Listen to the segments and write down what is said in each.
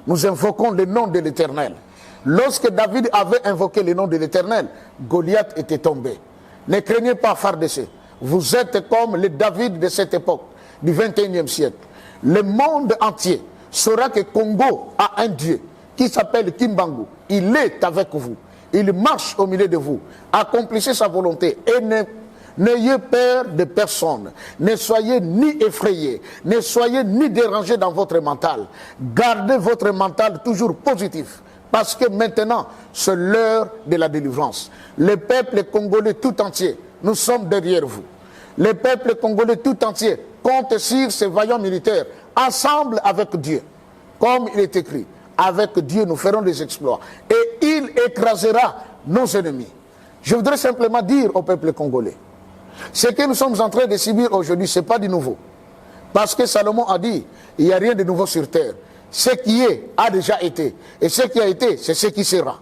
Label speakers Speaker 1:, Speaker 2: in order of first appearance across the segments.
Speaker 1: nous invoquons le nom de l'Éternel. Lorsque David avait invoqué le nom de l'Éternel, Goliath était tombé. Ne craignez pas, FARDC. Vous êtes comme le David de cette époque, du 21e siècle. Le monde entier saura que Congo a un Dieu qui s'appelle Kimbangu. Il est avec vous. Il marche au milieu de vous. Accomplissez sa volonté et n'ayez peur de personne. Ne soyez ni effrayés, ne soyez ni dérangés dans votre mental. Gardez votre mental toujours positif. Parce que maintenant, c'est l'heure de la délivrance. Le peuple congolais tout entier, nous sommes derrière vous. Le peuple congolais tout entier compte sur ces vaillants militaires, ensemble avec Dieu. Comme il est écrit, avec Dieu nous ferons des exploits. Et il écrasera nos ennemis. Je voudrais simplement dire au peuple congolais, ce que nous sommes en train de subir aujourd'hui, ce n'est pas du nouveau. Parce que Salomon a dit, il n'y a rien de nouveau sur terre. Ce qui est a déjà été. Et ce qui a été, c'est ce qui sera.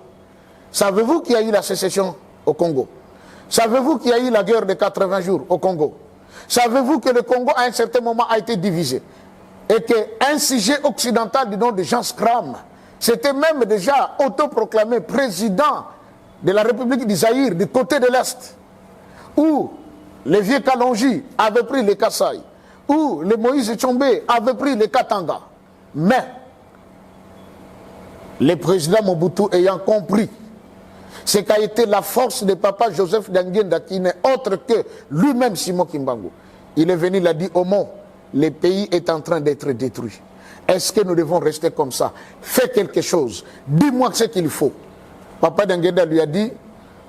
Speaker 1: Savez-vous qu'il y a eu la sécession au Congo? Savez-vous qu'il y a eu la guerre de 80 jours au Congo? Savez-vous que le Congo à un certain moment a été divisé? Et qu'un sujet occidental du nom de Jean Scram, c'était même déjà autoproclamé président de la République du Zaïre du côté de l'Est, où les vieux Kalonji avaient pris les Kassai, où les Moïse Tchombe avaient pris les Katanga. Mais le président Mobutu ayant compris ce qu'a été la force de papa Joseph Dangenda, qui n'est autre que lui-même Simon Kimbangu, il est venu, il a dit au monde, le pays est en train d'être détruit. Est-ce que nous devons rester comme ça? Fais quelque chose. Dis-moi ce qu'il faut. Papa Dangenda lui a dit,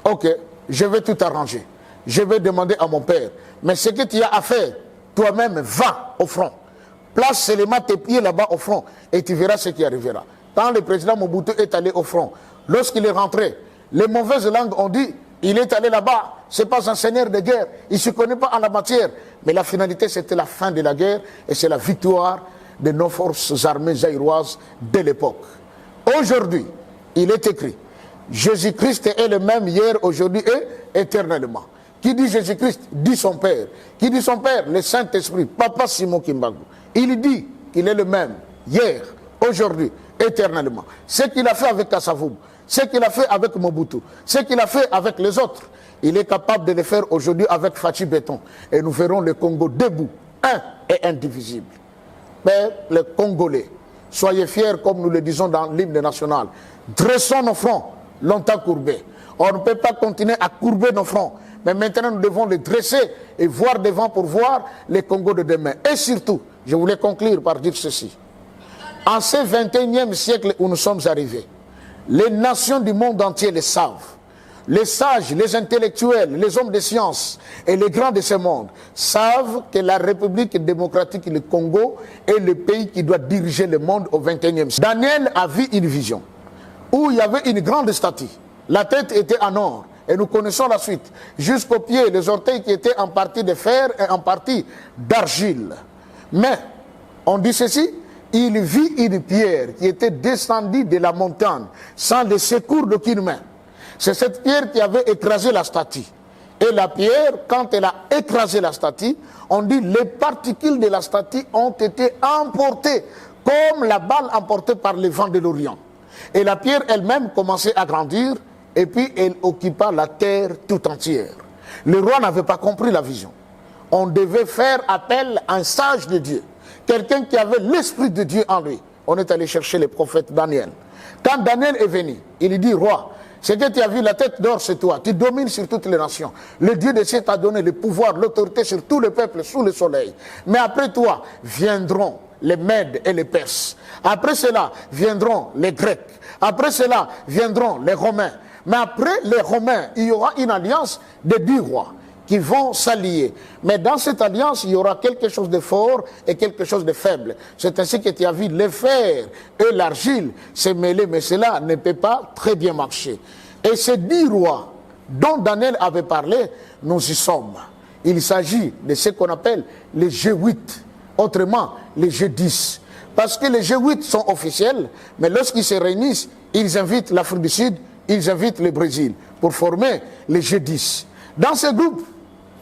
Speaker 1: ok, je vais tout arranger. Je vais demander à mon père. Mais ce que tu as à faire, toi-même, va au front. Place seulement tes pieds là-bas au front et tu verras ce qui arrivera. Quand le président Mobutu est allé au front, lorsqu'il est rentré, les mauvaises langues ont dit, il est allé là-bas, ce n'est pas un seigneur de guerre, il ne se connaît pas en la matière. Mais la finalité, c'était la fin de la guerre et c'est la victoire de nos forces armées zaïroises de l'époque. Aujourd'hui, il est écrit, Jésus-Christ est le même hier, aujourd'hui et éternellement. Qui dit Jésus-Christ dit son Père. Qui dit son Père? Le Saint-Esprit, Papa Simon Kimbangu. Il dit qu'il est le même hier, aujourd'hui, éternellement. Ce qu'il a fait avec Kassavoum, ce qu'il a fait avec Mobutu, ce qu'il a fait avec les autres, il est capable de le faire aujourd'hui avec Fachi Béton. Et nous verrons le Congo debout, un et indivisible. Mais les Congolais, soyez fiers comme nous le disons dans l'hymne national. Dressons nos fronts longtemps courbés. On ne peut pas continuer à courber nos fronts. Mais maintenant, nous devons les dresser et voir devant pour voir les Congos de demain. Et surtout, je voulais conclure par dire ceci. En ce 21e siècle où nous sommes arrivés, les nations du monde entier le savent. Les sages, les intellectuels, les hommes de science et les grands de ce monde savent que la République démocratique du Congo est le pays qui doit diriger le monde au 21e siècle. Daniel a vu une vision où il y avait une grande statue. La tête était en or. Et nous connaissons la suite. Jusqu'aux pieds, les orteils qui étaient en partie de fer et en partie d'argile. Mais, on dit ceci, il vit une pierre qui était descendue de la montagne sans le secours d'aucune main. C'est cette pierre qui avait écrasé la statue. Et la pierre, quand elle a écrasé la statue, on dit les particules de la statue ont été emportées comme la balle emportée par les vents de l'Orient. Et la pierre elle-même commençait à grandir. Et puis, elle occupa la terre tout entière. Le roi n'avait pas compris la vision. On devait faire appel à un sage de Dieu. Quelqu'un qui avait l'esprit de Dieu en lui. On est allé chercher le prophète Daniel. Quand Daniel est venu, il dit, roi, ce que tu as vu, la tête d'or, c'est toi. Tu domines sur toutes les nations. Le Dieu de ciel t'a donné le pouvoir, l'autorité sur tout le peuple sous le soleil. Mais après toi, viendront les Mèdes et les Perses. Après cela, viendront les Grecs. Après cela, viendront les Romains. Mais après les Romains, il y aura une alliance de 10 rois qui vont s'allier. Mais dans cette alliance, il y aura quelque chose de fort et quelque chose de faible. C'est ainsi que tu as vu le fer et l'argile se mêler, mais cela ne peut pas très bien marcher. Et ces 10 rois dont Daniel avait parlé, nous y sommes. Il s'agit de ce qu'on appelle les G8, autrement les G10. Parce que les G8 sont officiels, mais lorsqu'ils se réunissent, ils invitent l'Afrique du Sud, ils invitent le Brésil pour former les G10. Dans ce groupe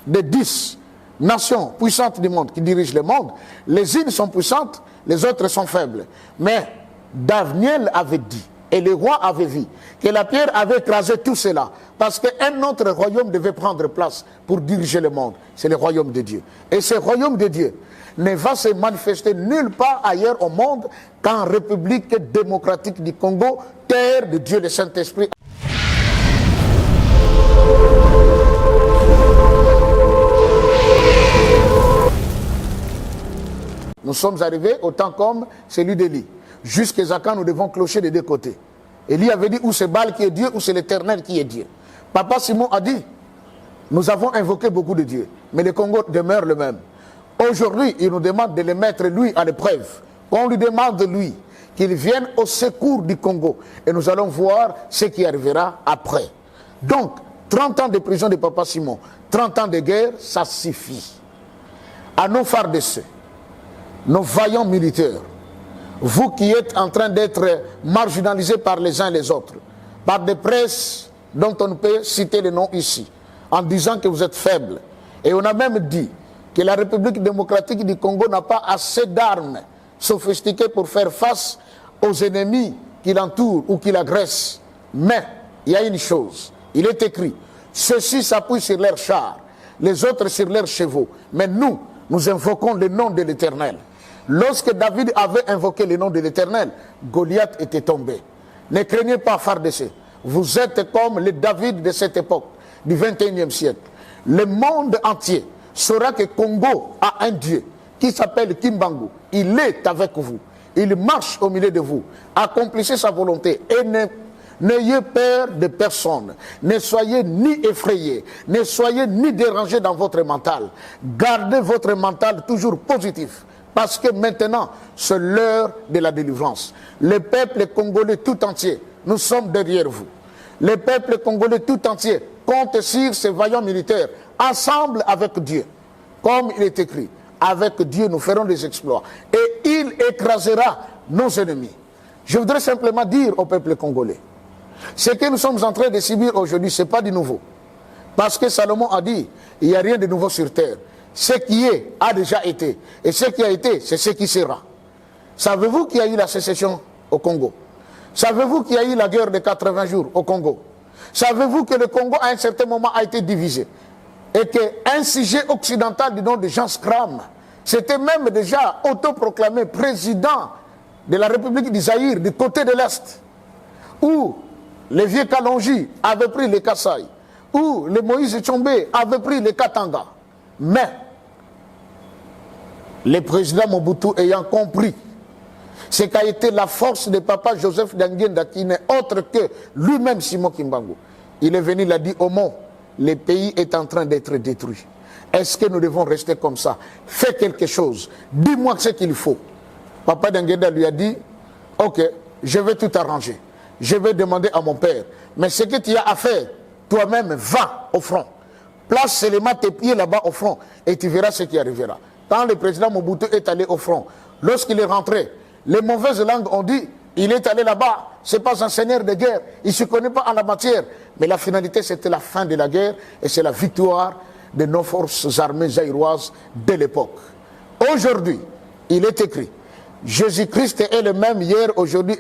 Speaker 1: de 10 nations puissantes du monde qui dirigent le monde, les unes sont puissantes, les autres sont faibles. Mais Daniel avait dit, et le roi avait vu, que la pierre avait écrasé tout cela, parce qu'un autre royaume devait prendre place pour diriger le monde. C'est le royaume de Dieu. Et ce royaume de Dieu ne va se manifester nulle part ailleurs au monde qu'en République démocratique du Congo, terre de Dieu le Saint-Esprit. Nous sommes arrivés au temps comme celui d'Élie. Jusqu'à quand nous devons clocher des deux côtés. Élie avait dit, ou c'est Baal qui est Dieu, ou c'est l'Éternel qui est Dieu. Papa Simon a dit, nous avons invoqué beaucoup de dieux, mais le Congo demeure le même. Aujourd'hui, il nous demande de le mettre, lui, à l'épreuve. On lui demande, lui, qu'il vienne au secours du Congo. Et nous allons voir ce qui arrivera après. Donc, 30 ans de prison de Papa Simon, 30 ans de guerre, ça suffit. À nos FARDC, nos vaillants militaires, vous qui êtes en train d'être marginalisés par les uns et les autres, par des presses dont on ne peut citer les noms ici, en disant que vous êtes faibles. Et on a même dit que la République démocratique du Congo n'a pas assez d'armes sophistiquées pour faire face aux ennemis qui l'entourent ou qui l'agressent. Mais il y a une chose, il est écrit, ceux-ci s'appuient sur leurs chars, les autres sur leurs chevaux. Mais nous invoquons le nom de l'Éternel. Lorsque David avait invoqué le nom de l'Éternel, Goliath était tombé. Ne craignez pas, FARDC. Vous êtes comme les David de cette époque, du 21e siècle. Le monde entier saura que Congo a un Dieu qui s'appelle Kimbangu. Il est avec vous. Il marche au milieu de vous. Accomplissez sa volonté et n'ayez peur de personne. Ne soyez ni effrayés, ne soyez ni dérangés dans votre mental. Gardez votre mental toujours positif. Parce que maintenant, c'est l'heure de la délivrance. Le peuple congolais tout entier, nous sommes derrière vous. Le peuple congolais tout entier compte sur ces vaillants militaires, ensemble avec Dieu. Comme il est écrit, avec Dieu nous ferons des exploits. Et il écrasera nos ennemis. Je voudrais simplement dire au peuple congolais, ce que nous sommes en train de subir aujourd'hui, ce n'est pas du nouveau. Parce que Salomon a dit, il n'y a rien de nouveau sur terre. Ce qui est a déjà été. Et ce qui a été, c'est ce qui sera. Savez-vous qu'il y a eu la sécession au Congo? Savez-vous qu'il y a eu la guerre de 80 jours au Congo? Savez-vous que le Congo, à un certain moment, a été divisé? Et qu'un sujet occidental du nom de Jean Scram, c'était même déjà autoproclamé président de la République du Zaïre, du côté de l'Est, où les vieux Kalonji avaient pris les Kasaï, où les Moïse Tchombe avaient pris les Katanga. Mais, le président Mobutu ayant compris ce qu'a été la force de Papa Joseph Ndangenda, qui n'est autre que lui-même Simon Kimbangu, il est venu, il a dit au monde, le pays est en train d'être détruit. Est-ce que nous devons rester comme ça? Fais quelque chose. Dis-moi ce qu'il faut. Papa Ndangenda lui a dit, ok, je vais tout arranger. Je vais demander à mon père. Mais ce que tu as à faire, toi-même, va au front. Place seulement tes pieds là-bas au front et tu verras ce qui arrivera. Quand le président Mobutu est allé au front, lorsqu'il est rentré, les mauvaises langues ont dit, il est allé là-bas, ce n'est pas un seigneur de guerre, il ne se connaît pas en la matière. Mais la finalité, c'était la fin de la guerre et c'est la victoire de nos forces armées zaïroises de l'époque. Aujourd'hui, il est écrit, Jésus-Christ est le même hier, aujourd'hui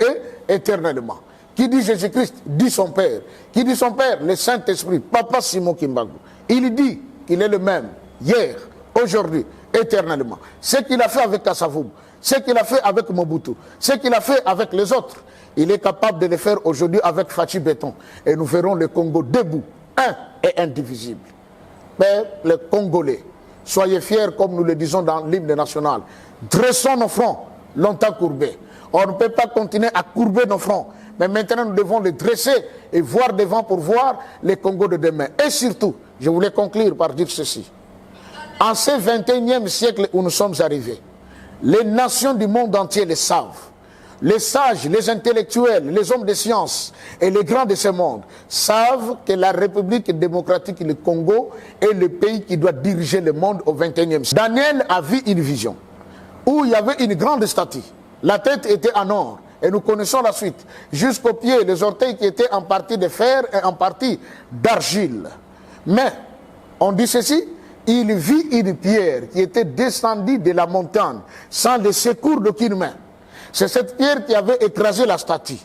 Speaker 1: et éternellement. Qui dit Jésus-Christ dit son Père. Qui dit son Père? Le Saint-Esprit, Papa Simon Kimbangu. Il dit qu'il est le même hier, aujourd'hui, éternellement. Ce qu'il a fait avec Kassavoum, ce qu'il a fait avec Mobutu, ce qu'il a fait avec les autres, il est capable de le faire aujourd'hui avec Fachi Béton. Et nous verrons le Congo debout, un et indivisible. Mais les Congolais, soyez fiers comme nous le disons dans l'hymne national. Dressons nos fronts longtemps courbés. On ne peut pas continuer à courber nos fronts. Mais maintenant, nous devons les dresser et voir devant pour voir les Congos de demain. Et surtout, je voulais conclure par dire ceci. En ce 21e siècle où nous sommes arrivés, les nations du monde entier le savent. Les sages, les intellectuels, les hommes de science et les grands de ce monde savent que la République démocratique du Congo est le pays qui doit diriger le monde au 21e siècle. Daniel a vu une vision où il y avait une grande statue. La tête était en or. Et nous connaissons la suite. Jusqu'aux pieds, les orteils qui étaient en partie de fer et en partie d'argile. Mais, on dit ceci, il vit une pierre qui était descendue de la montagne sans le secours d'aucune main. C'est cette pierre qui avait écrasé la statue.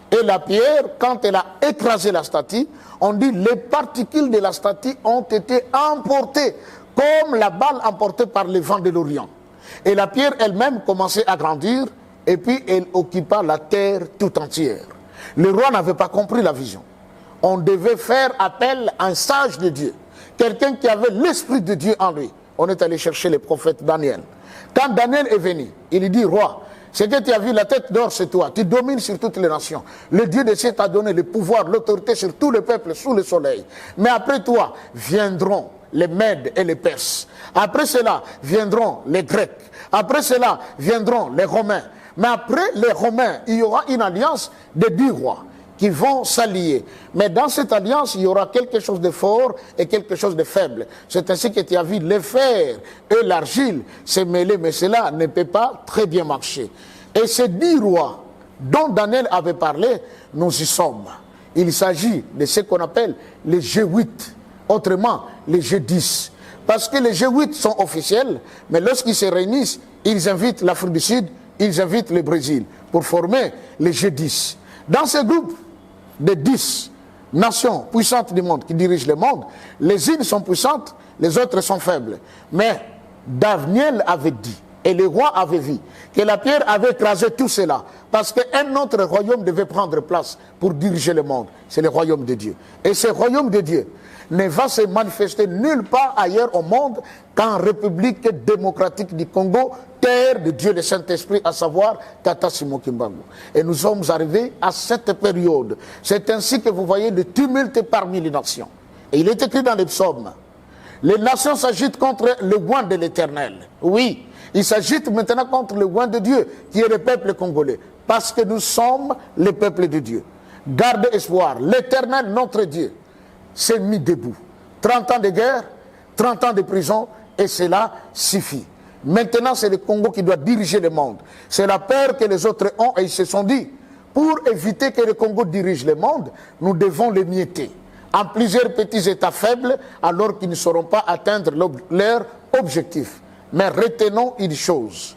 Speaker 1: Et la pierre, quand elle a écrasé la statue, on dit les particules de la statue ont été emportées, comme la balle emportée par les vents de l'Orient. Et la pierre elle-même commençait à grandir, et puis elle occupa la terre tout entière. Le roi n'avait pas compris la vision. On devait faire appel à un sage de Dieu, quelqu'un qui avait l'esprit de Dieu en lui. On est allé chercher le prophète Daniel. Quand Daniel est venu, il lui dit, roi, c'est que tu as vu la tête d'or, c'est toi. Tu domines sur toutes les nations. Le Dieu des cieux t'a donné le pouvoir, l'autorité sur tous les peuples sous le soleil. Mais après toi viendront les Mèdes et les Perses. Après cela viendront les Grecs. Après cela viendront les Romains. Mais après les Romains, il y aura une alliance de 10 rois qui vont s'allier. Mais dans cette alliance, il y aura quelque chose de fort et quelque chose de faible. C'est ainsi que tu as vu le fer et l'argile se mêler, mais cela ne peut pas très bien marcher. Et ces 10 rois dont Daniel avait parlé, nous y sommes. Il s'agit de ce qu'on appelle les G8, autrement les G10. Parce que les G8 sont officiels, mais lorsqu'ils se réunissent, ils invitent l'Afrique du Sud, ils invitent le Brésil pour former les G10. Dans ce groupe de 10 nations puissantes du monde qui dirigent le monde, les unes sont puissantes, les autres sont faibles. Mais Daniel avait dit, et le roi avait vu, que la pierre avait écrasé tout cela, parce qu'un autre royaume devait prendre place pour diriger le monde. C'est le royaume de Dieu. Et ce royaume de Dieu ne va se manifester nulle part ailleurs au monde qu'en République démocratique du Congo, terre de Dieu le Saint-Esprit, à savoir Tata Simon Kimbangu. Et nous sommes arrivés à cette période. C'est ainsi que vous voyez le tumulte parmi les nations. Et il est écrit dans les psaumes, les nations s'agitent contre le oint de l'Éternel. Oui, ils s'agitent maintenant contre le oint de Dieu, qui est le peuple congolais, parce que nous sommes le peuple de Dieu. Garde espoir, l'Éternel, notre Dieu, s'est mis debout. 30 ans de guerre, 30 ans de prison, et cela suffit. Maintenant, c'est le Congo qui doit diriger le monde. C'est la peur que les autres ont, et ils se sont dit, pour éviter que le Congo dirige le monde, nous devons le mietter en plusieurs petits États faibles, alors qu'ils ne sauront pas atteindre leur objectif. Mais retenons une chose,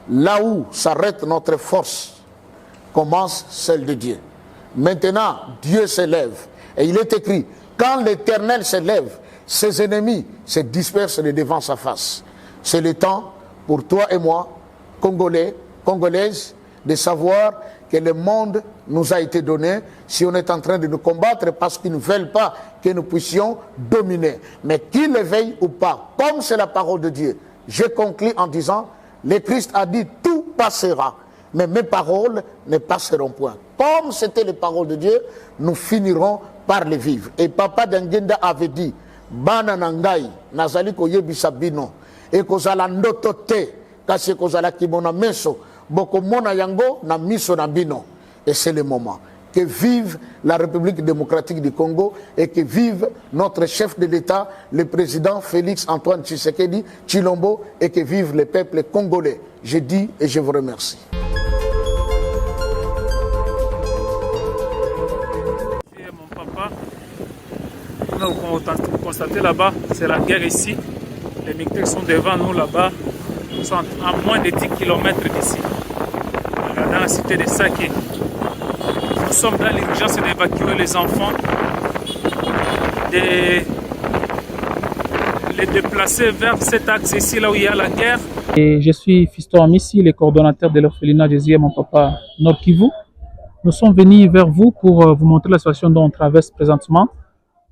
Speaker 1: là où s'arrête notre force, commence celle de Dieu. Maintenant, Dieu s'élève, et il est écrit, quand l'Éternel s'élève, ses ennemis se dispersent devant sa face. C'est le temps pour toi et moi, Congolais, Congolaises, de savoir que le monde nous a été donné si on est en train de nous combattre parce qu'ils ne veulent pas que nous puissions dominer. Mais qu'ils le veuillent ou pas, comme c'est la parole de Dieu, je conclus en disant, le Christ a dit, tout passera, mais mes paroles ne passeront point. Comme c'était les paroles de Dieu, nous finirons par les vivre. Et Papa Dangenda avait dit, Bana nangai, nazali koyebisa bino, et kozala ndoto te, kasi kozala kimona meso, boko mona yango na miso na bino. Et c'est le moment. Que vive la République démocratique du Congo et que vive notre chef de l'État, le président Félix Antoine Tshisekedi Tshilombo, et que vive le peuple congolais. Je dis et je vous remercie.
Speaker 2: Mon papa, vous constatez là-bas, c'est la guerre ici. Les militaires sont devant nous là-bas. Nous sommes à moins de 10 km d'ici, dans la cité de Saké. Nous sommes dans l'urgence d'évacuer les enfants, de les déplacer vers cet axe ici, là où il y a la guerre.
Speaker 3: Et je suis Fiston Amissi, le coordonnateur de l'orphelinat Jésus et mon papa Nord Kivu. Nous sommes venus vers vous pour vous montrer la situation dont on traverse présentement.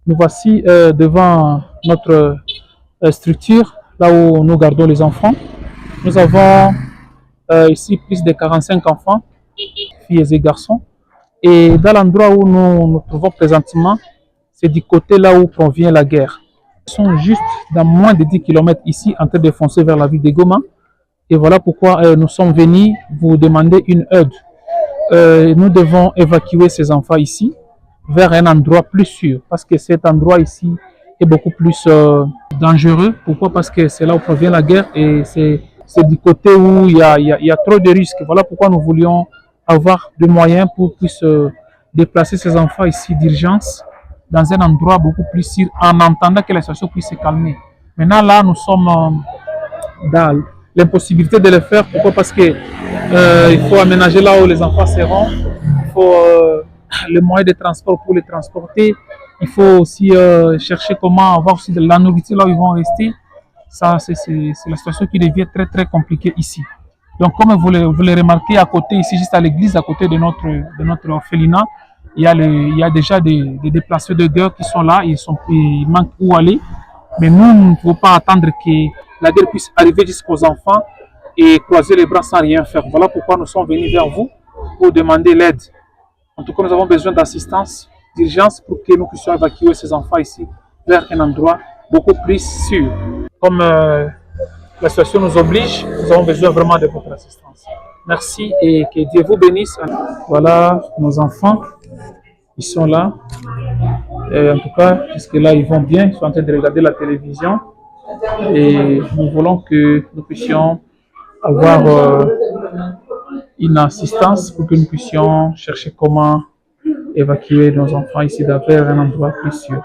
Speaker 3: Nous voici devant notre structure, là où nous gardons les enfants. Nous avons ici plus de 45 enfants, filles et garçons. Et dans l'endroit où nous nous trouvons présentement, c'est du côté là où provient la guerre. Ils sont juste dans moins de 10 km ici, en train de foncer vers la ville de Goma. Et voilà pourquoi nous sommes venus vous demander une aide. Nous devons évacuer ces enfants ici vers un endroit plus sûr, parce que cet endroit ici est beaucoup plus dangereux. Pourquoi? Parce que c'est là où provient la guerre et c'est du côté où il y a trop de risques. Voilà pourquoi nous voulions avoir des moyens pour puisse déplacer ces enfants ici d'urgence dans un endroit beaucoup plus sûr en attendant que la situation puisse se calmer. Maintenant là, nous sommes dans l'impossibilité de le faire. Pourquoi? Parce que il faut aménager là où les enfants seront. Il faut le moyen de transport pour les transporter. Il faut aussi chercher comment avoir aussi de la nourriture là où ils vont rester. Ça, c'est la situation qui devient très très compliquée ici. Donc, comme vous le remarquez à côté, ici, juste à l'église, à côté de notre orphelinat, il y a déjà des déplacés de guerre qui sont là, ils manquent où aller. Mais nous ne pouvons pas attendre que la guerre puisse arriver jusqu'aux enfants et croiser les bras sans rien faire. Voilà pourquoi nous sommes venus vers vous pour demander l'aide. En tout cas, nous avons besoin d'assistance, d'urgence pour que nous puissions évacuer ces enfants ici vers un endroit beaucoup plus sûr. Comme la situation nous oblige, nous avons besoin vraiment de votre assistance. Merci et que Dieu vous bénisse. Voilà nos enfants, ils sont là. Et en tout cas, jusque-là, ils vont bien, ils sont en train de regarder la télévision. Et nous voulons que nous puissions avoir une assistance pour que nous puissions chercher comment évacuer nos enfants ici vers un endroit plus sûr.